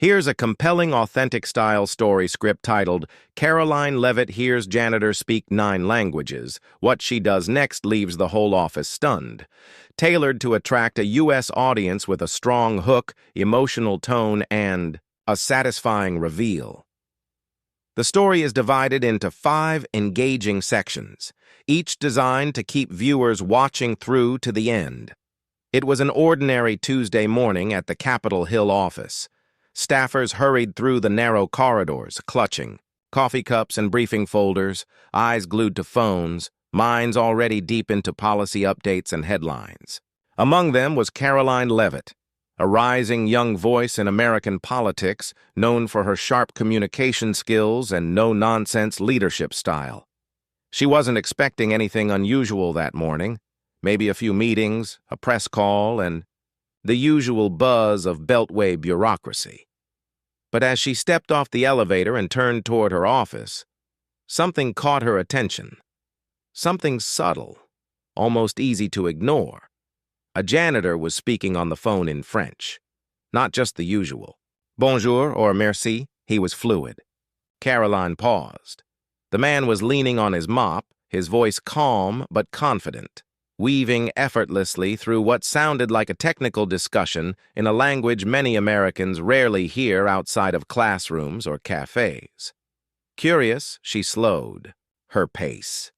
Here's a compelling, authentic-style story script titled, Karoline Leavitt Hears Janitor Speak 9 Languages. What she does next leaves the whole office stunned. Tailored to attract a U.S. audience with a strong hook, emotional tone, and a satisfying reveal. The story is divided into 5 engaging sections, each designed to keep viewers watching through to the end. It was an ordinary Tuesday morning at the Capitol Hill office. Staffers hurried through the narrow corridors, clutching coffee cups and briefing folders, eyes glued to phones, minds already deep into policy updates and headlines. Among them was Karoline Leavitt, a rising young voice in American politics, known for her sharp communication skills and no-nonsense leadership style. She wasn't expecting anything unusual that morning, maybe a few meetings, a press call, and the usual buzz of Beltway bureaucracy. But as she stepped off the elevator and turned toward her office, something caught her attention. Something subtle, almost easy to ignore. A janitor was speaking on the phone in French. Not just the usual. Bonjour or merci, he was fluid. Karoline paused. The man was leaning on his mop, his voice calm but confident, weaving effortlessly through what sounded like a technical discussion in a language many Americans rarely hear outside of classrooms or cafes. Curious, she slowed her pace.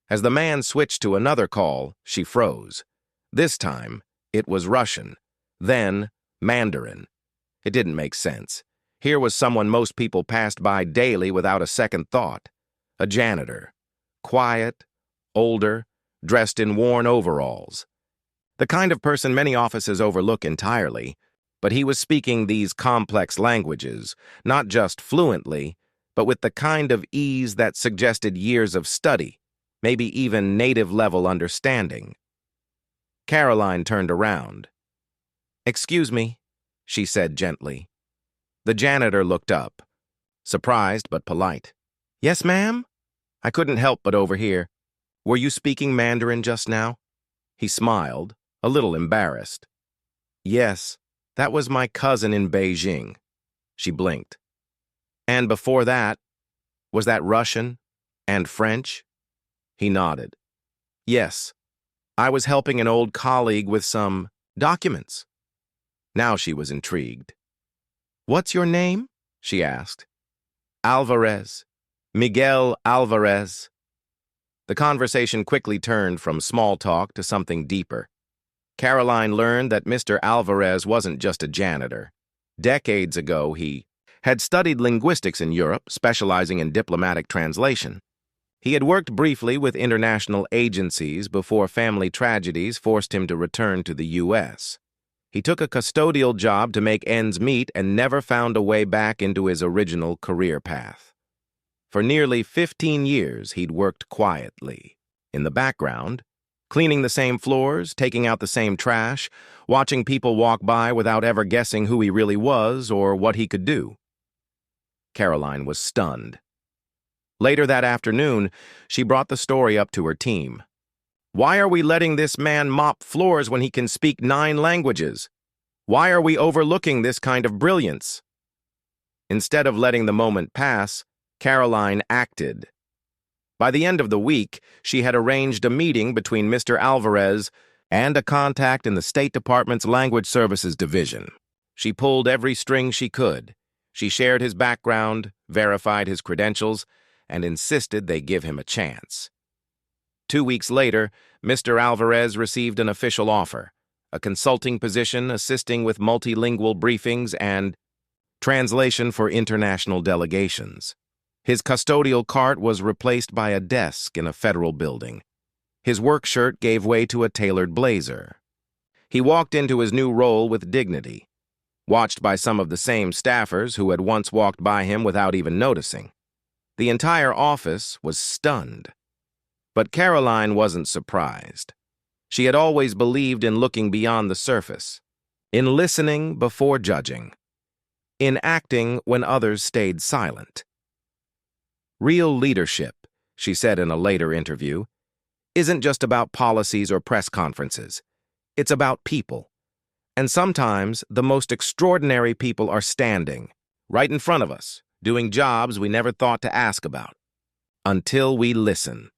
As the man switched to another call, she froze. This time, it was Russian, then Mandarin. It didn't make sense. Here was someone most people passed by daily without a second thought. A janitor. Quiet, older, dressed in worn overalls. The kind of person many offices overlook entirely, but he was speaking these complex languages, not just fluently, but with the kind of ease that suggested years of study, maybe even native-level understanding. Karoline turned around. "Excuse me," she said gently. The janitor looked up, surprised but polite. "Yes, ma'am?" "I couldn't help but overhear. Were you speaking Mandarin just now?" He smiled, a little embarrassed. "Yes, that was my cousin in Beijing." She blinked. "And before that, was that Russian and French?" He nodded. "Yes, I was helping an old colleague with some documents." Now she was intrigued. "What's your name?" she asked. "Alvarez. Miguel Alvarez." The conversation quickly turned from small talk to something deeper. Karoline learned that Mr. Alvarez wasn't just a janitor. Decades ago, he had studied linguistics in Europe, specializing in diplomatic translation. He had worked briefly with international agencies before family tragedies forced him to return to the U.S. He took a custodial job to make ends meet and never found a way back into his original career path. For nearly 15 years, he'd worked quietly, in the background, cleaning the same floors, taking out the same trash, watching people walk by without ever guessing who he really was or what he could do. Karoline was stunned. Later that afternoon, she brought the story up to her team. "Why are we letting this man mop floors when he can speak 9 languages? Why are we overlooking this kind of brilliance?" Instead of letting the moment pass, Karoline acted. By the end of the week, she had arranged a meeting between Mr. Alvarez and a contact in the State Department's Language Services Division. She pulled every string she could. She shared his background, verified his credentials, and insisted they give him a chance. 2 weeks later, Mr. Alvarez received an official offer, a consulting position assisting with multilingual briefings and translation for international delegations. His custodial cart was replaced by a desk in a federal building. His work shirt gave way to a tailored blazer. He walked into his new role with dignity, watched by some of the same staffers who had once walked by him without even noticing. The entire office was stunned. But Karoline wasn't surprised. She had always believed in looking beyond the surface, in listening before judging, in acting when others stayed silent. "Real leadership," she said in a later interview, "isn't just about policies or press conferences. It's about people. And sometimes the most extraordinary people are standing, right in front of us, doing jobs we never thought to ask about, until we listen.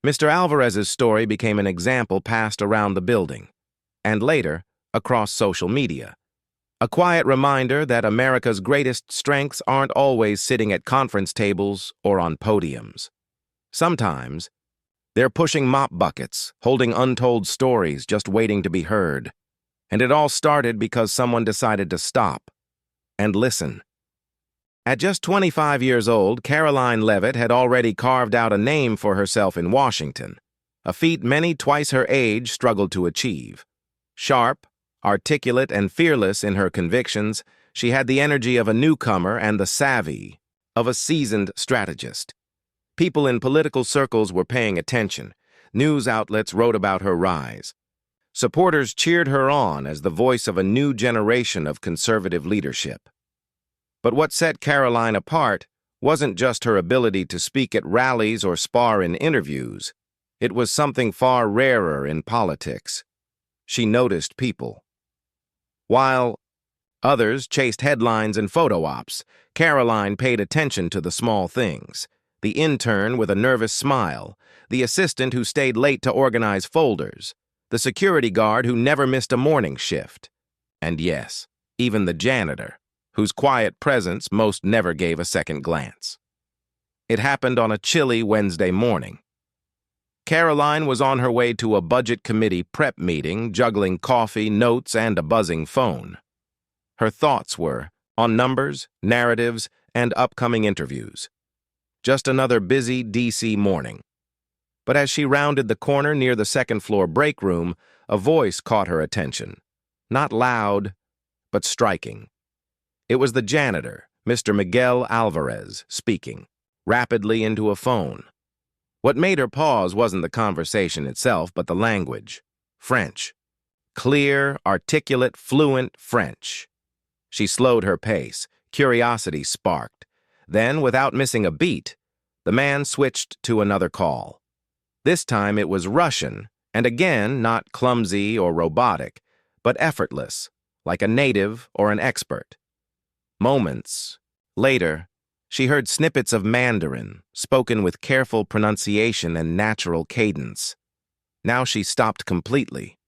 Mr. Alvarez's story became an example passed around the building, and later, across social media. A quiet reminder that America's greatest strengths aren't always sitting at conference tables or on podiums. Sometimes, they're pushing mop buckets, holding untold stories just waiting to be heard. And it all started because someone decided to stop and listen. At just 25 years old, Karoline Leavitt had already carved out a name for herself in Washington, a feat many twice her age struggled to achieve. Sharp, articulate, and fearless in her convictions, she had the energy of a newcomer and the savvy of a seasoned strategist. People in political circles were paying attention. News outlets wrote about her rise. Supporters cheered her on as the voice of a new generation of conservative leadership. But what set Karoline apart wasn't just her ability to speak at rallies or spar in interviews. It was something far rarer in politics. She noticed people. While others chased headlines and photo ops, Karoline paid attention to the small things. The intern with a nervous smile, the assistant who stayed late to organize folders, the security guard who never missed a morning shift, and yes, even the janitor, whose quiet presence most never gave a second glance. It happened on a chilly Wednesday morning. Karoline was on her way to a budget committee prep meeting, juggling coffee, notes, and a buzzing phone. Her thoughts were on numbers, narratives, and upcoming interviews. Just another busy D.C. morning. But as she rounded the corner near the second-floor break room, a voice caught her attention. Not loud, but striking. It was the janitor, Mr. Miguel Alvarez, speaking, rapidly into a phone. What made her pause wasn't the conversation itself, but the language. French. Clear, articulate, fluent French. She slowed her pace. Curiosity sparked. Then, without missing a beat, the man switched to another call. This time it was Russian, and again not clumsy or robotic, but effortless, like a native or an expert. Moments later, she heard snippets of Mandarin, spoken with careful pronunciation and natural cadence. Now she stopped completely.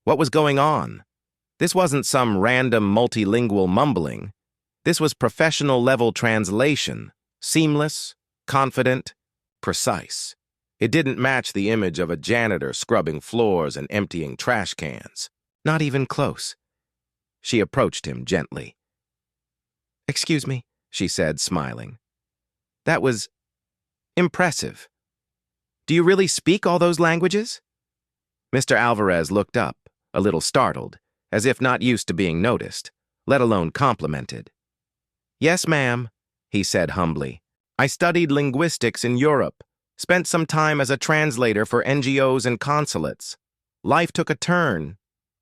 What was going on? This wasn't some random multilingual mumbling. This was professional-level translation, seamless, confident, precise. It didn't match the image of a janitor scrubbing floors and emptying trash cans. Not even close. She approached him gently. "Excuse me," she said, smiling. "That was impressive. Do you really speak all those languages?" Mr. Alvarez looked up, a little startled, as if not used to being noticed, let alone complimented. "Yes, ma'am," he said humbly. "I studied linguistics in Europe, spent some time as a translator for NGOs and consulates. Life took a turn.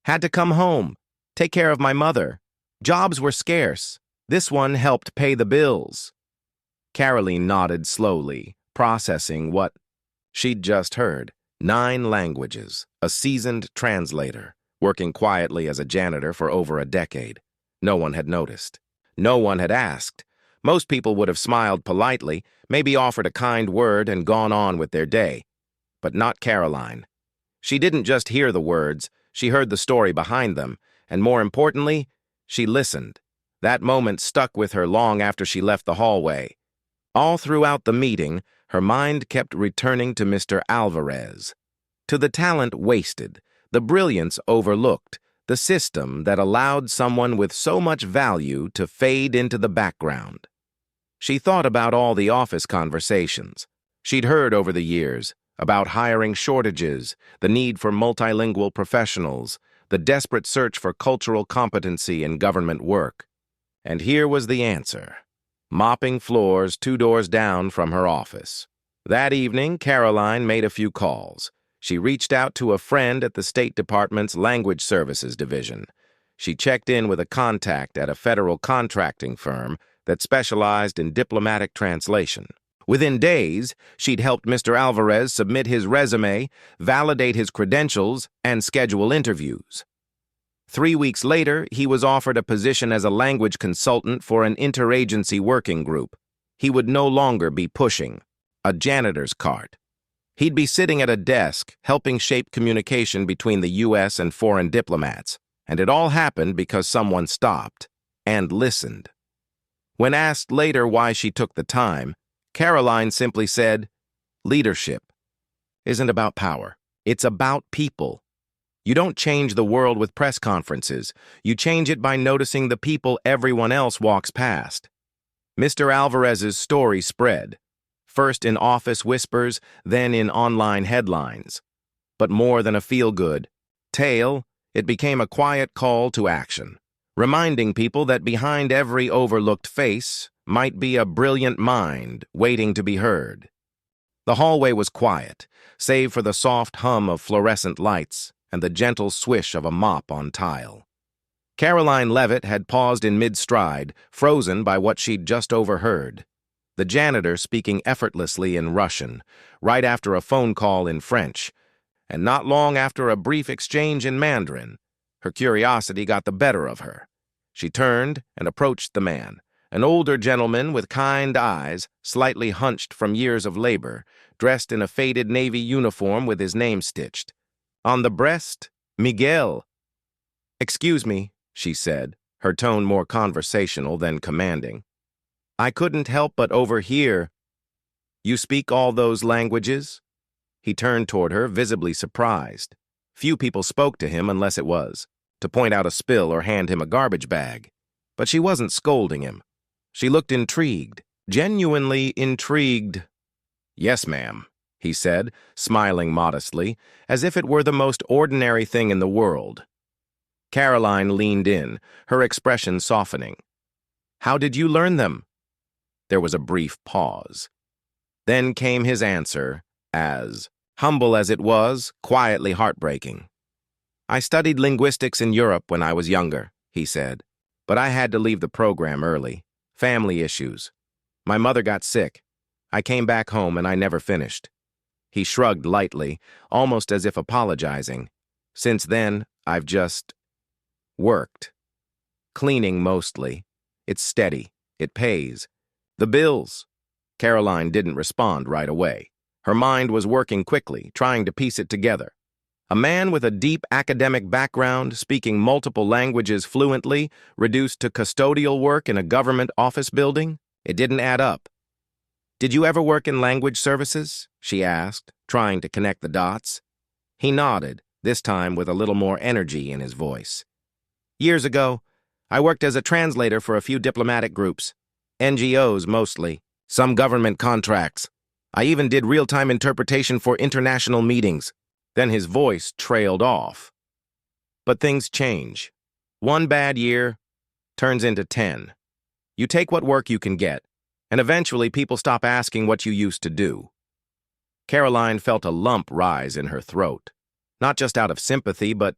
Had to come home, take care of my mother. Jobs were scarce. This one helped pay the bills." Karoline nodded slowly, processing what she'd just heard. 9 languages, a seasoned translator, working quietly as a janitor for over a decade. No one had noticed. No one had asked. Most people would have smiled politely, maybe offered a kind word and gone on with their day. But not Karoline. She didn't just hear the words, she heard the story behind them, and more importantly, she listened. That moment stuck with her long after she left the hallway. All throughout the meeting, her mind kept returning to Mr. Alvarez. To the talent wasted, the brilliance overlooked, the system that allowed someone with so much value to fade into the background. She thought about all the office conversations she'd heard over the years, about hiring shortages, the need for multilingual professionals, the desperate search for cultural competency in government work. And here was the answer. Mopping floors 2 doors down from her office. That evening, Karoline made a few calls. She reached out to a friend at the State Department's Language Services Division. She checked in with a contact at a federal contracting firm that specialized in diplomatic translation. Within days, she'd helped Mr. Alvarez submit his resume, validate his credentials, and schedule interviews. 3 weeks later, he was offered a position as a language consultant for an interagency working group. He would no longer be pushing a janitor's cart. He'd be sitting at a desk, helping shape communication between the U.S. and foreign diplomats. And it all happened because someone stopped and listened. When asked later why she took the time, Karoline simply said, "Leadership isn't about power. It's about people. You don't change the world with press conferences. You change it by noticing the people everyone else walks past." Mr. Alvarez's story spread, first in office whispers, then in online headlines. But more than a feel-good tale, it became a quiet call to action, reminding people that behind every overlooked face might be a brilliant mind waiting to be heard. The hallway was quiet, save for the soft hum of fluorescent lights and the gentle swish of a mop on tile. Karoline Leavitt had paused in mid-stride, frozen by what she'd just overheard. The janitor speaking effortlessly in Russian, right after a phone call in French, and not long after a brief exchange in Mandarin. Her curiosity got the better of her. She turned and approached the man, an older gentleman with kind eyes, slightly hunched from years of labor, dressed in a faded navy uniform with his name stitched. On the breast, Miguel. "Excuse me," she said, her tone more conversational than commanding. "I couldn't help but overhear. You speak all those languages?" He turned toward her, visibly surprised. Few people spoke to him unless it was to point out a spill or hand him a garbage bag. But she wasn't scolding him. She looked intrigued, genuinely intrigued. "Yes, ma'am," he said, smiling modestly, as if it were the most ordinary thing in the world. Karoline leaned in, her expression softening. "How did you learn them?" There was a brief pause. Then came his answer, as humble as it was, quietly heartbreaking. "I studied linguistics in Europe when I was younger," he said, "but I had to leave the program early. Family issues. My mother got sick. I came back home and I never finished." He shrugged lightly, almost as if apologizing. "Since then, I've just worked. Cleaning mostly. It's steady. It pays. The bills." Karoline didn't respond right away. Her mind was working quickly, trying to piece it together. A man with a deep academic background, speaking multiple languages fluently, reduced to custodial work in a government office building? It didn't add up. "Did you ever work in language services?" she asked, trying to connect the dots. He nodded, this time with a little more energy in his voice. "Years ago, I worked as a translator for a few diplomatic groups. NGOs mostly. Some government contracts. I even did real-time interpretation for international meetings." Then his voice trailed off. But things change. One bad year turns into 10. You take what work you can get, and eventually people stop asking what you used to do. Karoline felt a lump rise in her throat, not just out of sympathy, but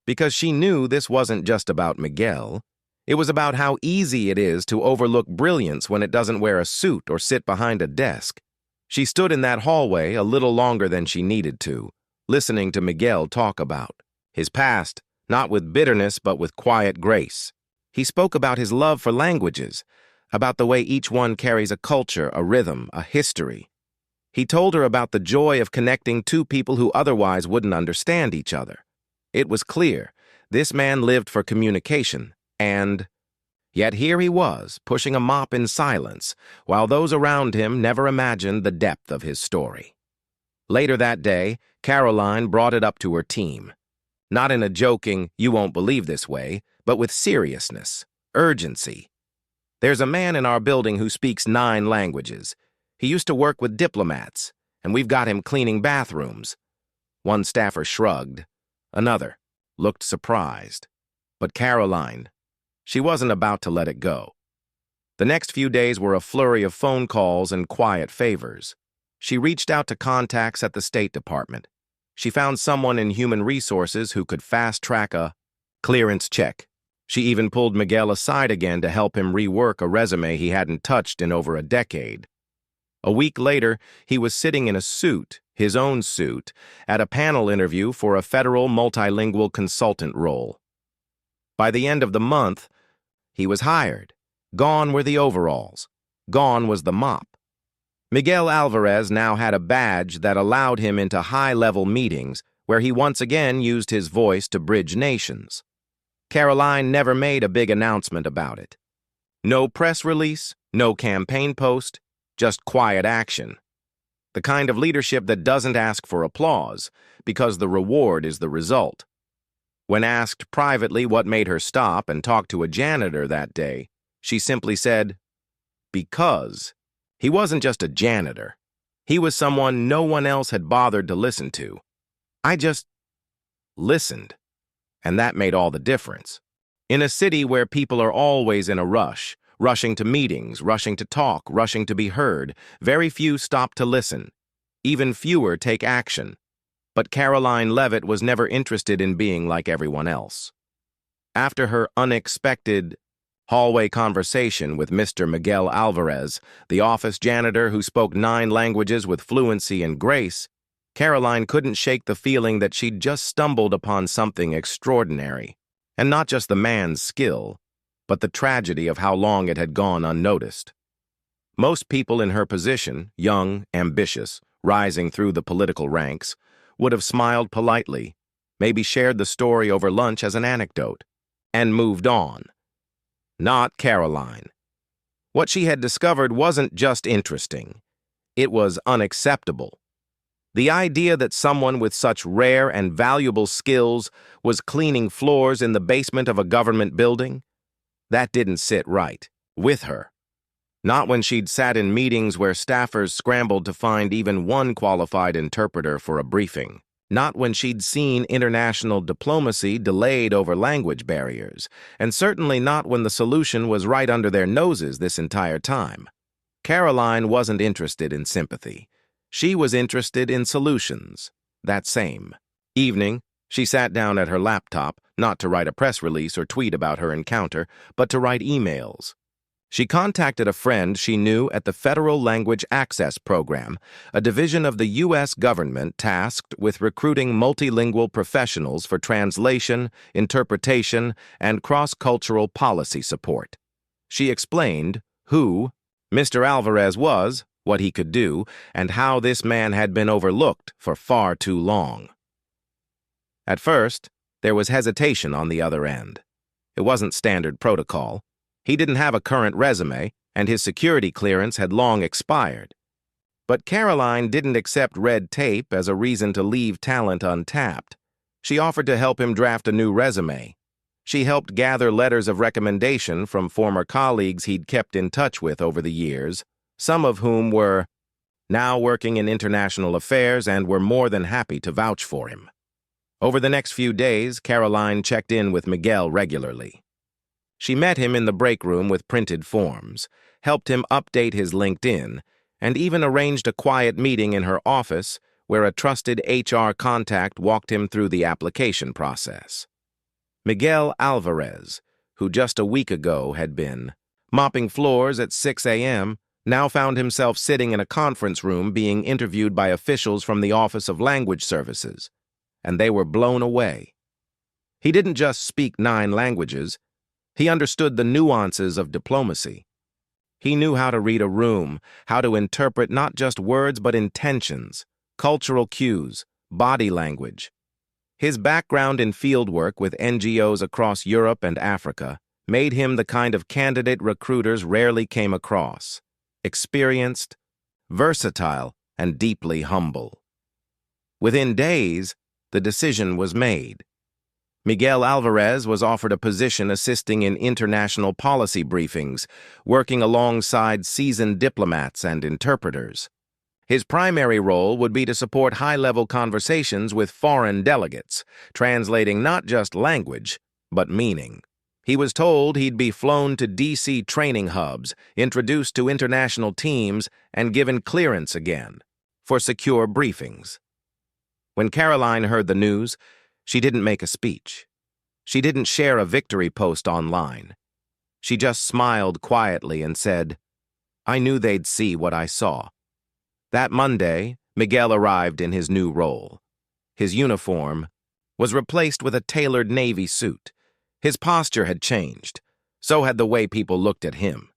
because she knew this wasn't just about Miguel. It was about how easy it is to overlook brilliance when it doesn't wear a suit or sit behind a desk. She stood in that hallway a little longer than she needed to, listening to Miguel talk about his past, not with bitterness but with quiet grace. He spoke about his love for languages, about the way each one carries a culture, a rhythm, a history. He told her about the joy of connecting two people who otherwise wouldn't understand each other. It was clear, this man lived for communication, and yet here he was, pushing a mop in silence, while those around him never imagined the depth of his story. Later that day, Karoline brought it up to her team. Not in a joking, "you won't believe this" way, but with seriousness, urgency. "There's a man in our building who speaks 9 languages. He used to work with diplomats, and we've got him cleaning bathrooms." One staffer shrugged. Another looked surprised. But Karoline, she wasn't about to let it go. The next few days were a flurry of phone calls and quiet favors. She reached out to contacts at the State Department. She found someone in human resources who could fast-track a clearance check. She even pulled Miguel aside again to help him rework a resume he hadn't touched in over a decade. A week later, he was sitting in a suit, his own suit, at a panel interview for a federal multilingual consultant role. By the end of the month, he was hired. Gone were the overalls. Gone was the mop. Miguel Alvarez now had a badge that allowed him into high-level meetings where he once again used his voice to bridge nations. Karoline never made a big announcement about it. No press release, no campaign post, just quiet action. The kind of leadership that doesn't ask for applause, because the reward is the result. When asked privately what made her stop and talk to a janitor that day, she simply said, "Because." He wasn't just a janitor. He was someone no one else had bothered to listen to. I just listened, and that made all the difference. In a city where people are always in a rush, rushing to meetings, rushing to talk, rushing to be heard, very few stop to listen. Even fewer take action. But Karoline Leavitt was never interested in being like everyone else. After her unexpected hallway conversation with Mr. Miguel Alvarez, the office janitor who spoke 9 languages with fluency and grace, Karoline couldn't shake the feeling that she'd just stumbled upon something extraordinary. And not just the man's skill, but the tragedy of how long it had gone unnoticed. Most people in her position, young, ambitious, rising through the political ranks, would have smiled politely, maybe shared the story over lunch as an anecdote, and moved on. Not Karoline. What she had discovered wasn't just interesting. It was unacceptable. The idea that someone with such rare and valuable skills was cleaning floors in the basement of a government building, that didn't sit right with her. Not when she'd sat in meetings where staffers scrambled to find even one qualified interpreter for a briefing. Not when she'd seen international diplomacy delayed over language barriers, and certainly not when the solution was right under their noses this entire time. Karoline wasn't interested in sympathy. She was interested in solutions. That same evening, she sat down at her laptop, not to write a press release or tweet about her encounter, but to write emails. She contacted a friend she knew at the Federal Language Access Program, a division of the U.S. government tasked with recruiting multilingual professionals for translation, interpretation, and cross-cultural policy support. She explained who Mr. Alvarez was, what he could do, and how this man had been overlooked for far too long. At first, there was hesitation on the other end. It wasn't standard protocol. He didn't have a current resume, and his security clearance had long expired. But Karoline didn't accept red tape as a reason to leave talent untapped. She offered to help him draft a new resume. She helped gather letters of recommendation from former colleagues he'd kept in touch with over the years, some of whom were now working in international affairs and were more than happy to vouch for him. Over the next few days, Karoline checked in with Miguel regularly. She met him in the break room with printed forms, helped him update his LinkedIn, and even arranged a quiet meeting in her office where a trusted HR contact walked him through the application process. Miguel Alvarez, who just a week ago had been mopping floors at 6 a.m., now found himself sitting in a conference room being interviewed by officials from the Office of Language Services, and they were blown away. He didn't just speak 9 languages. He understood the nuances of diplomacy. He knew how to read a room, how to interpret not just words but intentions, cultural cues, body language. His background in fieldwork with NGOs across Europe and Africa made him the kind of candidate recruiters rarely came across: experienced, versatile, and deeply humble. Within days, the decision was made. Miguel Alvarez was offered a position assisting in international policy briefings, working alongside seasoned diplomats and interpreters. His primary role would be to support high-level conversations with foreign delegates, translating not just language, but meaning. He was told he'd be flown to D.C. training hubs, introduced to international teams, and given clearance again for secure briefings. When Karoline heard the news, she didn't make a speech. She didn't share a victory post online. She just smiled quietly and said, "I knew they'd see what I saw." That Monday, Miguel arrived in his new role. His uniform was replaced with a tailored Navy suit. His posture had changed. So had the way people looked at him.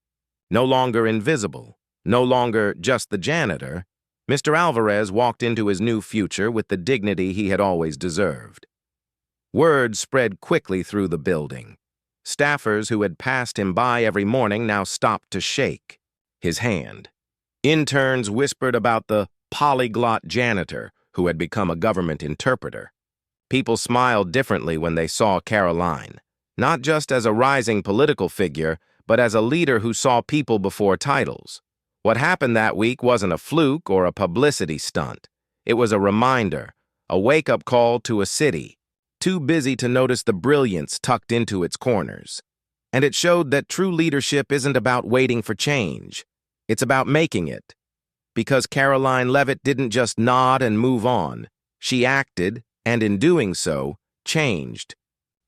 No longer invisible, no longer just the janitor, Mr. Alvarez walked into his new future with the dignity he had always deserved. Word spread quickly through the building. Staffers who had passed him by every morning now stopped to shake his hand. Interns whispered about the polyglot janitor who had become a government interpreter. People smiled differently when they saw Karoline, not just as a rising political figure, but as a leader who saw people before titles. What happened that week wasn't a fluke or a publicity stunt. It was a reminder, a wake-up call to a city, too busy to notice the brilliance tucked into its corners. And it showed that true leadership isn't about waiting for change. It's about making it. Because Karoline Leavitt didn't just nod and move on. She acted, and in doing so, changed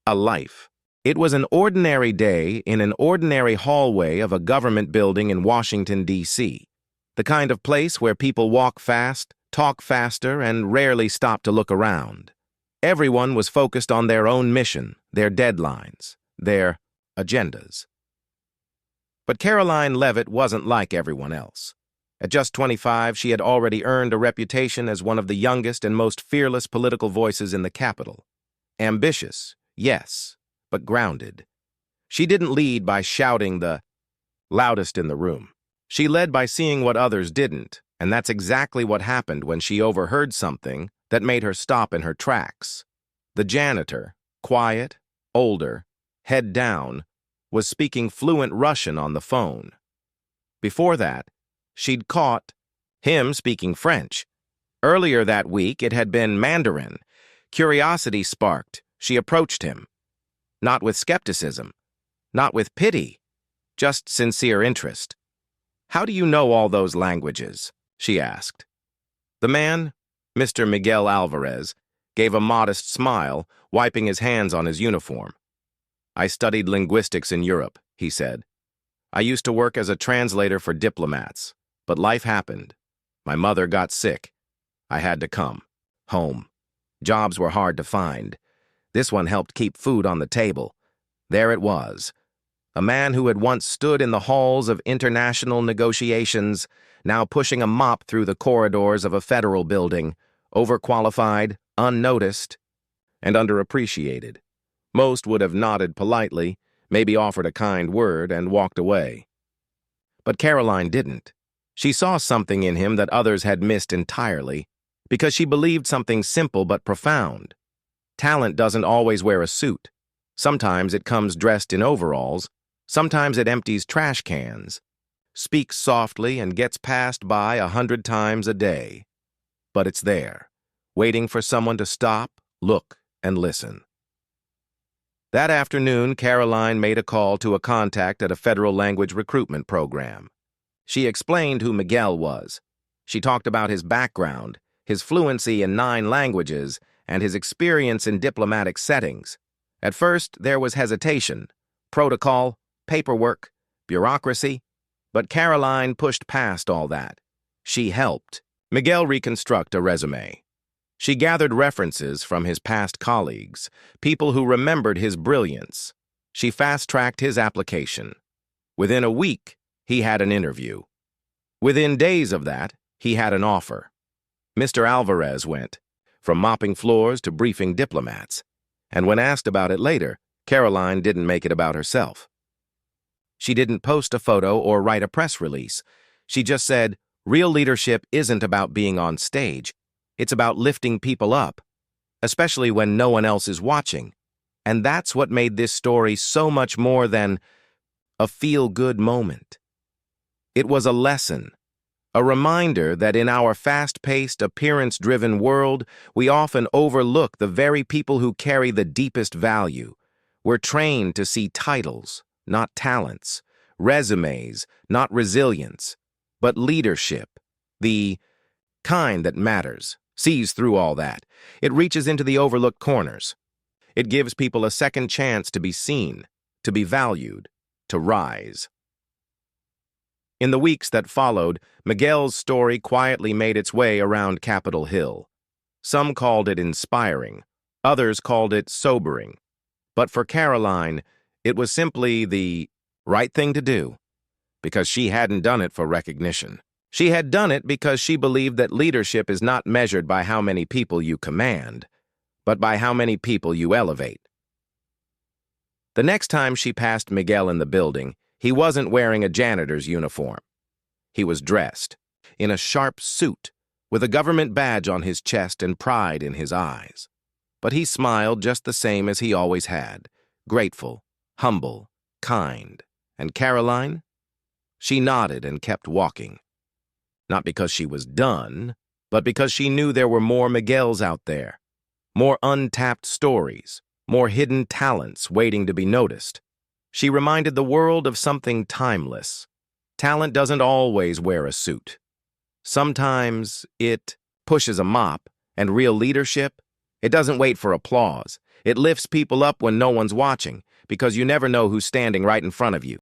a life. It was an ordinary day in an ordinary hallway of a government building in Washington, D.C., the kind of place where people walk fast, talk faster, and rarely stop to look around. Everyone was focused on their own mission, their deadlines, their agendas. But Karoline Leavitt wasn't like everyone else. At just 25, she had already earned a reputation as one of the youngest and most fearless political voices in the Capitol. Ambitious, yes, but grounded. She didn't lead by shouting the loudest in the room. She led by seeing what others didn't, and that's exactly what happened when she overheard something that made her stop in her tracks. The janitor, quiet, older, head down, was speaking fluent Russian on the phone. Before that, she'd caught him speaking French. Earlier that week, it had been Mandarin. Curiosity sparked. She approached him. Not with skepticism, not with pity, just sincere interest. "How do you know all those languages?" she asked. The man, Mr. Miguel Alvarez, gave a modest smile, wiping his hands on his uniform. "I studied linguistics in Europe," he said. "I used to work as a translator for diplomats, but life happened. My mother got sick. I had to come home. Jobs were hard to find. This one helped keep food on the table. There it was. A man who had once stood in the halls of international negotiations, now pushing a mop through the corridors of a federal building, overqualified, unnoticed, and underappreciated. Most would have nodded politely, maybe offered a kind word, and walked away. But Karoline didn't. She saw something in him that others had missed entirely, because she believed something simple but profound. Talent doesn't always wear a suit. Sometimes it comes dressed in overalls. Sometimes it empties trash cans, speaks softly, and gets passed by 100 times a day. But it's there, waiting for someone to stop, look, and listen. That afternoon, Karoline made a call to a contact at a federal language recruitment program. She explained who Miguel was. She talked about his background, his fluency in 9 languages, and his experience in diplomatic settings. At first, there was hesitation, protocol, paperwork, bureaucracy, but Karoline pushed past all that. She helped Miguel reconstruct a resume. She gathered references from his past colleagues, people who remembered his brilliance. She fast-tracked his application. Within a week, he had an interview. Within days of that, he had an offer. Mr. Alvarez went, from mopping floors to briefing diplomats. And when asked about it later, Karoline didn't make it about herself. She didn't post a photo or write a press release. She just said, "Real leadership isn't about being on stage. It's about lifting people up, especially when no one else is watching." And that's what made this story so much more than a feel-good moment. It was a lesson, a reminder that in our fast-paced, appearance-driven world, we often overlook the very people who carry the deepest value. We're trained to see titles, not talents, resumes, not resilience, but leadership, the kind that matters, sees through all that. It reaches into the overlooked corners. It gives people a second chance to be seen, to be valued, to rise. In the weeks that followed, Miguel's story quietly made its way around Capitol Hill. Some called it inspiring, others called it sobering. But for Karoline, it was simply the right thing to do, because she hadn't done it for recognition. She had done it because she believed that leadership is not measured by how many people you command, but by how many people you elevate. The next time she passed Miguel in the building, he wasn't wearing a janitor's uniform. He was dressed in a sharp suit, with a government badge on his chest and pride in his eyes. But he smiled just the same as he always had, grateful, humble, kind. And Karoline? She nodded and kept walking. Not because she was done, but because she knew there were more Miguels out there, more untapped stories, more hidden talents waiting to be noticed. She reminded the world of something timeless. Talent doesn't always wear a suit. Sometimes it pushes a mop, and real leadership, it doesn't wait for applause. It lifts people up when no one's watching, because you never know who's standing right in front of you.